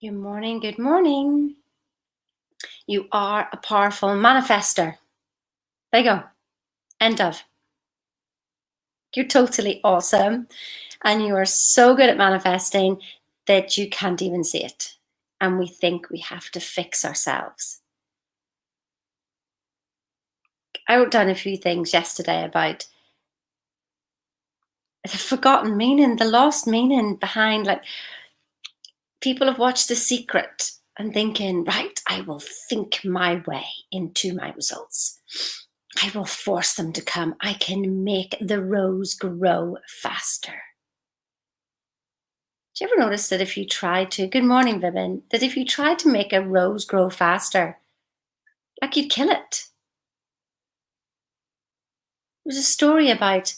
Good morning. Good morning. You are a powerful manifester. There you go. End of. You're totally awesome. And you are so good at manifesting that you can't even see it. And we think we have to fix ourselves. I wrote down a few things yesterday about the forgotten meaning, the lost meaning behind, like, people have watched The Secret and thinking, right, I will think my way into my results. I will force them to come. I can make the rose grow faster. Do you ever notice that if you try to, good morning, Vivian, that if you try to make a rose grow faster, like you'd kill it? There's a story about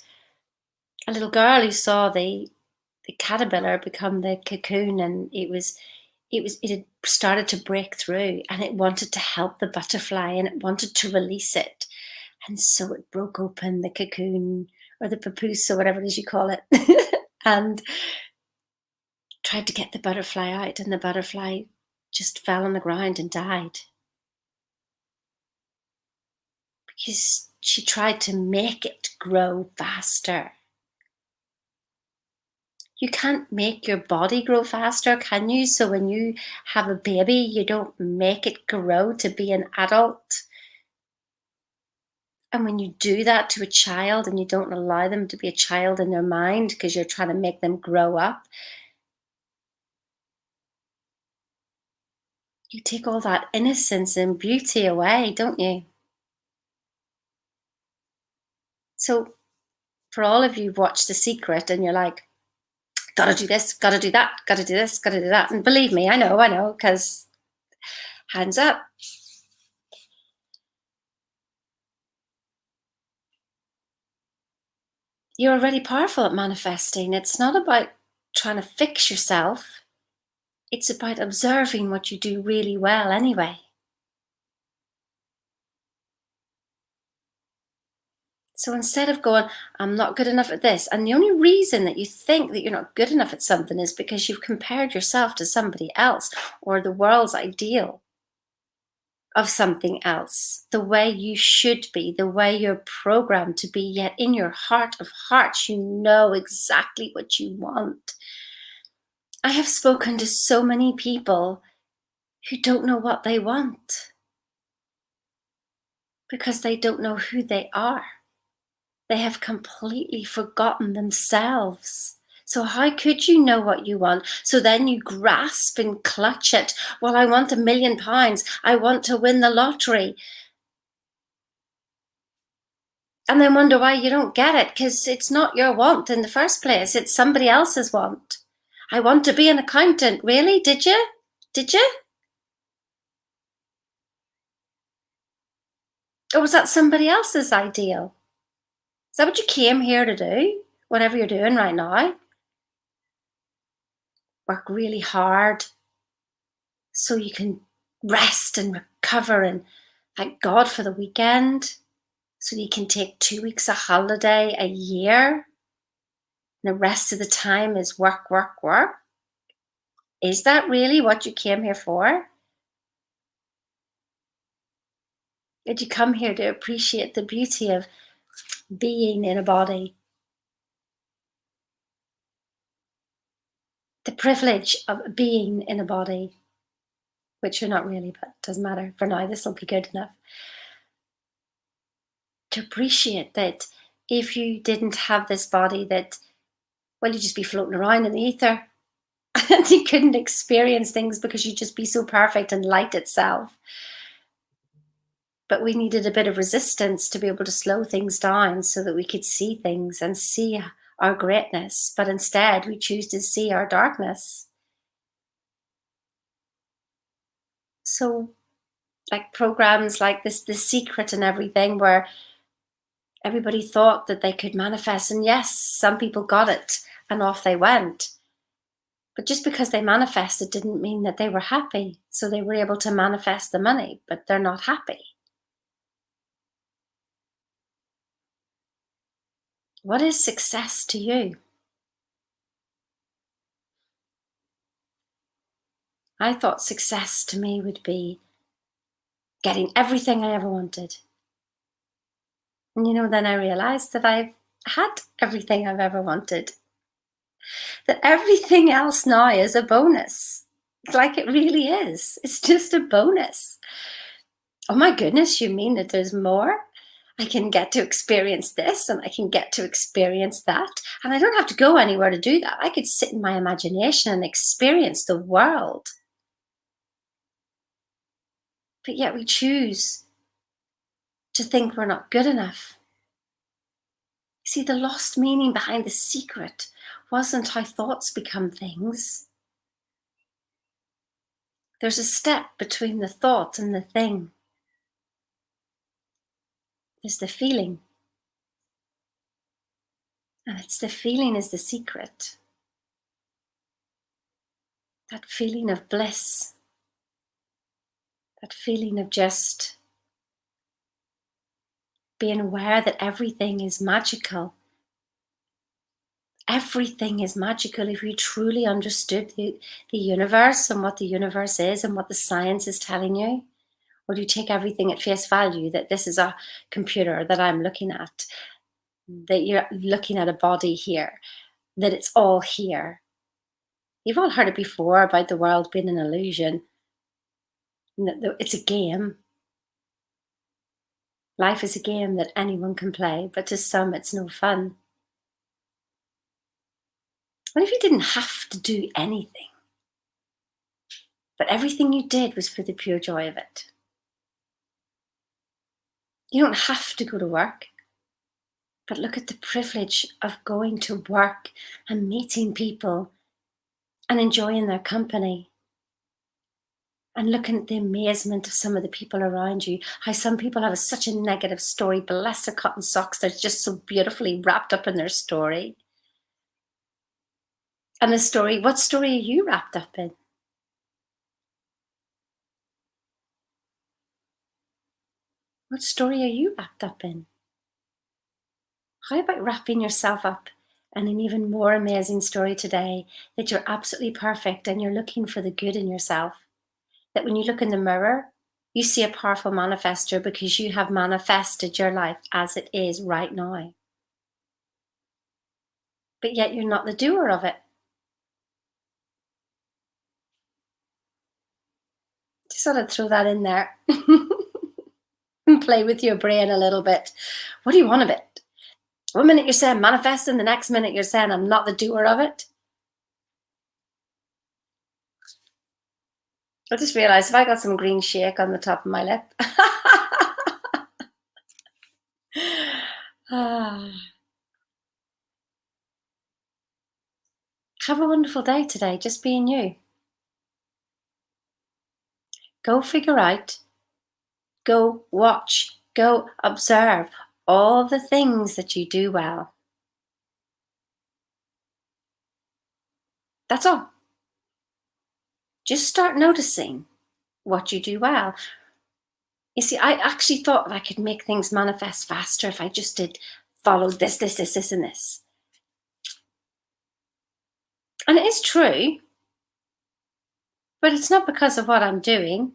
a little girl who saw the caterpillar become the cocoon, and it had started to break through, and it wanted to help the butterfly, and it wanted to release it. And so it broke open the cocoon, or the papoose, or whatever it is you call it, and tried to get the butterfly out, and the butterfly just fell on the ground and died because she tried to make it grow faster. You can't make your body grow faster, can you? So when you have a baby, you don't make it grow to be an adult. And when you do that to a child and you don't allow them to be a child in their mind because you're trying to make them grow up, you take all that innocence and beauty away, don't you? So for all of you who've watched The Secret and you're like, gotta do this, gotta do that, gotta do this, gotta do that. And believe me, I know, because hands up. You're already powerful at manifesting. It's not about trying to fix yourself, it's about observing what you do really well anyway. So instead of going, I'm not good enough at this, and the only reason that you think that you're not good enough at something is because you've compared yourself to somebody else or the world's ideal of something else, the way you should be, the way you're programmed to be, yet in your heart of hearts, you know exactly what you want. I have spoken to so many people who don't know what they want because they don't know who they are. They have completely forgotten themselves. So how could you know what you want? So then you grasp and clutch it. Well, I want £1,000,000. I want to win the lottery. And then wonder why you don't get it, because it's not your want in the first place. It's somebody else's want. I want to be an accountant. Really? Did you? Did you? Or was that somebody else's ideal? Is that what you came here to do? Whatever you're doing right now? Work really hard so you can rest and recover and thank God for the weekend, so you can take 2 weeks of holiday a year. And the rest of the time is work, work, work. Is that really what you came here for? Did you come here to appreciate the beauty of being in a body? The privilege of being in a body, which you're not really, but it doesn't matter. For now, this will be good enough. To appreciate that if you didn't have this body, that, well, you'd just be floating around in the ether and you couldn't experience things because you'd just be so perfect and light itself. But we needed a bit of resistance to be able to slow things down so that we could see things and see our greatness. But instead, we choose to see our darkness. So, like programs like this, The Secret and everything, where everybody thought that they could manifest, and yes, some people got it and off they went. But just because they manifested didn't mean that they were happy. So they were able to manifest the money, but they're not happy. What is success to you? I thought success to me would be getting everything I ever wanted. And then I realized that I've had everything I've ever wanted. That everything else now is a bonus. Like it really is. It's just a bonus. Oh my goodness, you mean that there's more? I can get to experience this and I can get to experience that. And I don't have to go anywhere to do that. I could sit in my imagination and experience the world. But yet we choose to think we're not good enough. See, the lost meaning behind The Secret wasn't how thoughts become things. There's a step between the thought and the thing. There's the feeling. And it's the feeling is the secret. That feeling of bliss. That feeling of just being aware that everything is magical. Everything is magical if you truly understood the universe and what the universe is and what the science is telling you. Or do you take everything at face value, that this is a computer that I'm looking at, that you're looking at a body here, that it's all here? You've all heard it before about the world being an illusion. It's a game. Life is a game that anyone can play, but to some it's no fun. What if you didn't have to do anything, but everything you did was for the pure joy of it? You don't have to go to work, but look at the privilege of going to work and meeting people and enjoying their company. And looking at the amazement of some of the people around you, how some people have such a negative story, bless their cotton socks, they're just so beautifully wrapped up in their story. And what story are you wrapped up in? What story are you wrapped up in? How about wrapping yourself up in an even more amazing story today, that you're absolutely perfect and you're looking for the good in yourself? That when you look in the mirror, you see a powerful manifester because you have manifested your life as it is right now. But yet you're not the doer of it. Just sort of throw that in there and play with your brain a little bit. What do you want of it? One minute you're saying manifesting, the next minute you're saying I'm not the doer of it. I just realised if I got some green shake on the top of my lip. Have a wonderful day today, just being you. Go figure out, go watch, go observe all the things that you do well. That's all. Just start noticing what you do well. You see, I actually thought I could make things manifest faster if I just did follow this, and this. And it is true, but it's not because of what I'm doing.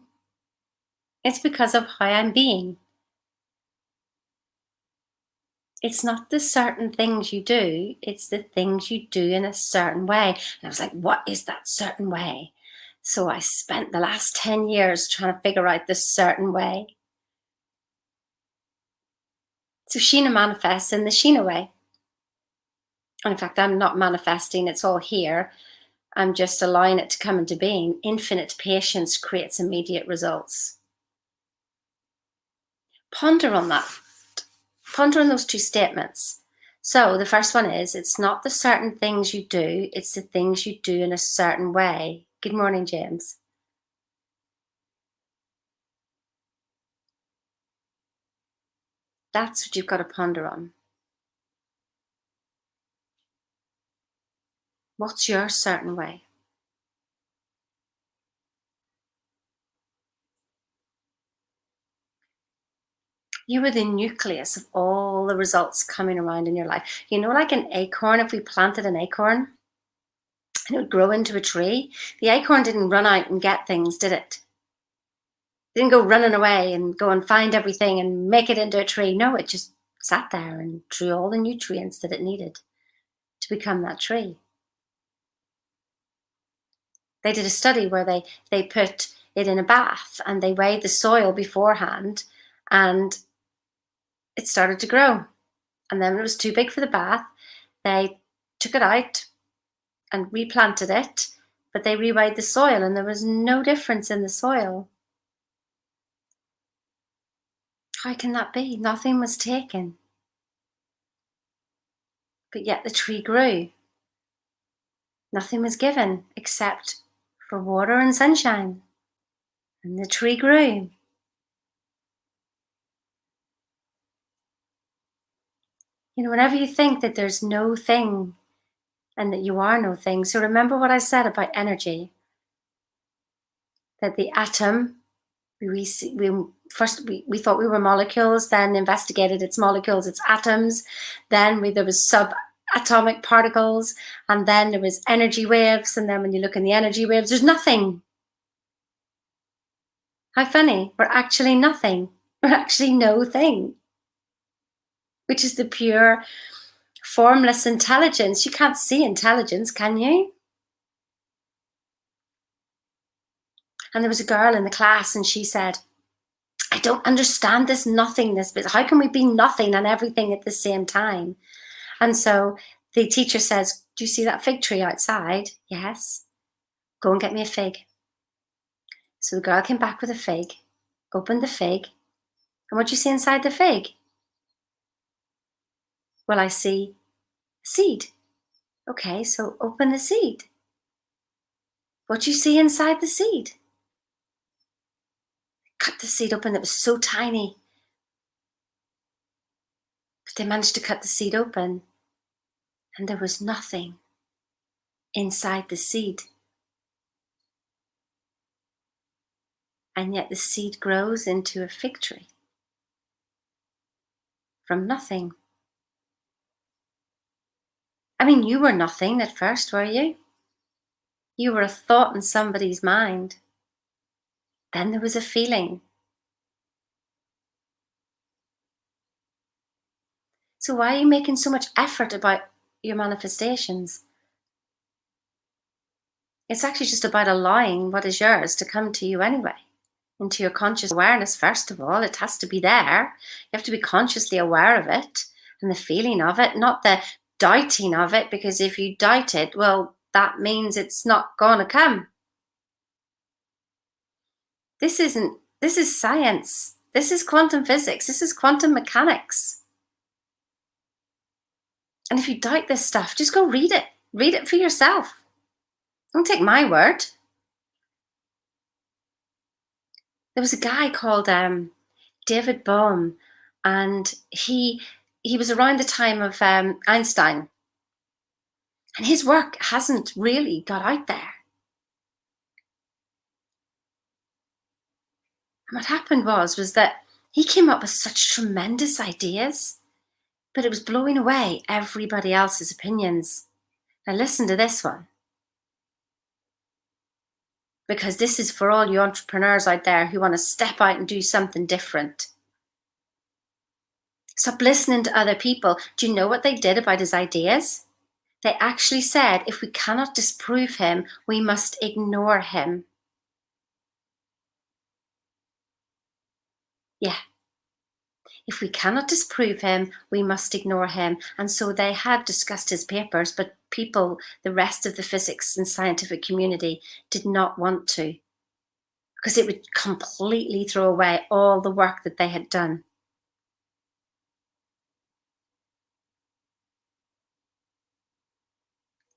It's because of how I'm being. It's not the certain things you do, it's the things you do in a certain way. And I was like, what is that certain way? So I spent the last 10 years trying to figure out this certain way. So Sheena manifests in the Sheena way. And in fact, I'm not manifesting, it's all here. I'm just allowing it to come into being. Infinite patience creates immediate results. Ponder on that. Ponder on those two statements. So the first one is, it's not the certain things you do, it's the things you do in a certain way. Good morning, James. That's what you've got to ponder on. What's your certain way? You are the nucleus of all the results coming around in your life. Like an acorn, if we planted an acorn, and it would grow into a tree. The acorn didn't run out and get things, did it? It didn't go running away and go and find everything and make it into a tree. No, it just sat there and drew all the nutrients that it needed to become that tree. They did a study where they put it in a bath and they weighed the soil beforehand, and it started to grow. And then when it was too big for the bath, they took it out and replanted it, but they reweighed the soil and there was no difference in the soil. How can that be? Nothing was taken. But yet the tree grew. Nothing was given except for water and sunshine. And the tree grew. Whenever you think that there's no thing and that you are no thing, so remember what I said about energy. That the atom, we thought we were molecules, then investigated its molecules, its atoms, then there was subatomic particles, and then there was energy waves, and then when you look in the energy waves, there's nothing. How funny, we're actually nothing. We're actually no thing, which is the pure formless intelligence. You can't see intelligence, can you? And there was a girl in the class and she said, I don't understand this nothingness, but how can we be nothing and everything at the same time? And so the teacher says, do you see that fig tree outside? Yes. Go and get me a fig. So the girl came back with a fig, opened the fig, and what do you see inside the fig? Well, I see a seed. Okay, so open the seed. What do you see inside the seed? Cut the seed open. It was so tiny. But they managed to cut the seed open, and there was nothing inside the seed. And yet the seed grows into a fig tree from nothing. I mean, you were nothing at first, were you? You were a thought in somebody's mind. Then there was a feeling. So why are you making so much effort about your manifestations? It's actually just about allowing what is yours to come to you anyway. Into your conscious awareness, first of all. It has to be there. You have to be consciously aware of it and the feeling of it, not the doubting of it, because if you doubt it, well, that means it's not going to come. This is science. This is quantum physics. This is quantum mechanics. And if you doubt this stuff, just go read it. Read it for yourself. Don't take my word. There was a guy called David Bohm, and he was around the time of Einstein, and his work hasn't really got out there. And what happened was that he came up with such tremendous ideas, but it was blowing away everybody else's opinions. Now listen to this one, because this is for all you entrepreneurs out there who want to step out and do something different. Stop listening to other people. Do you know what they did about his ideas? They actually said, if we cannot disprove him, we must ignore him. Yeah. If we cannot disprove him, we must ignore him. And so they had discussed his papers, but people, the rest of the physics and scientific community, did not want to, because it would completely throw away all the work that they had done.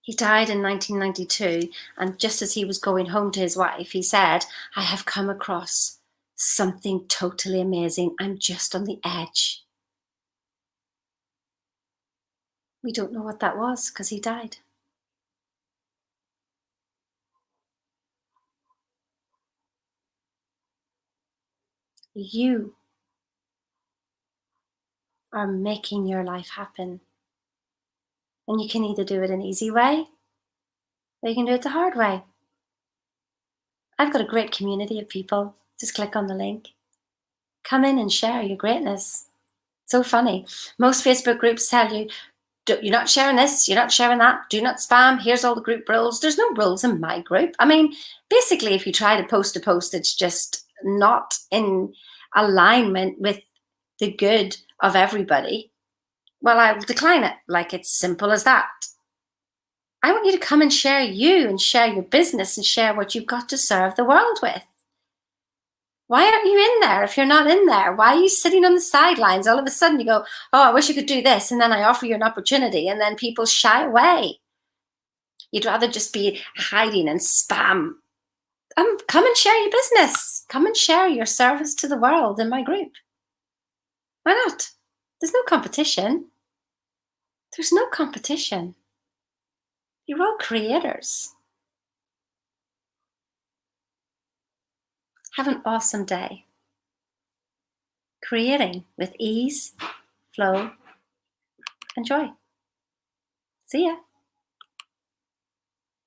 He died in 1992, and just as he was going home to his wife, he said, I have come across something totally amazing. I'm just on the edge. We don't know what that was because he died. You are making your life happen. And you can either do it an easy way or you can do it the hard way. I've got a great community of people. Just click on the link. Come in and share your greatness. So funny. Most Facebook groups tell you, you're not sharing this, you're not sharing that, do not spam, here's all the group rules. There's no rules in my group. I mean, basically, if you try to post a post, it's just not in alignment with the good of everybody, well, I will decline it. Like, it's simple as that. I want you to come and share you and share your business and share what you've got to serve the world with. Why aren't you in there if you're not in there? Why are you sitting on the sidelines? All of a sudden you go, oh, I wish I could do this. And then I offer you an opportunity and then people shy away. You'd rather just be hiding and spam. Come and share your business. Come and share your service to the world in my group. Why not? There's no competition. There's no competition. You're all creators. Have an awesome day. Creating with ease, flow, and joy. See ya.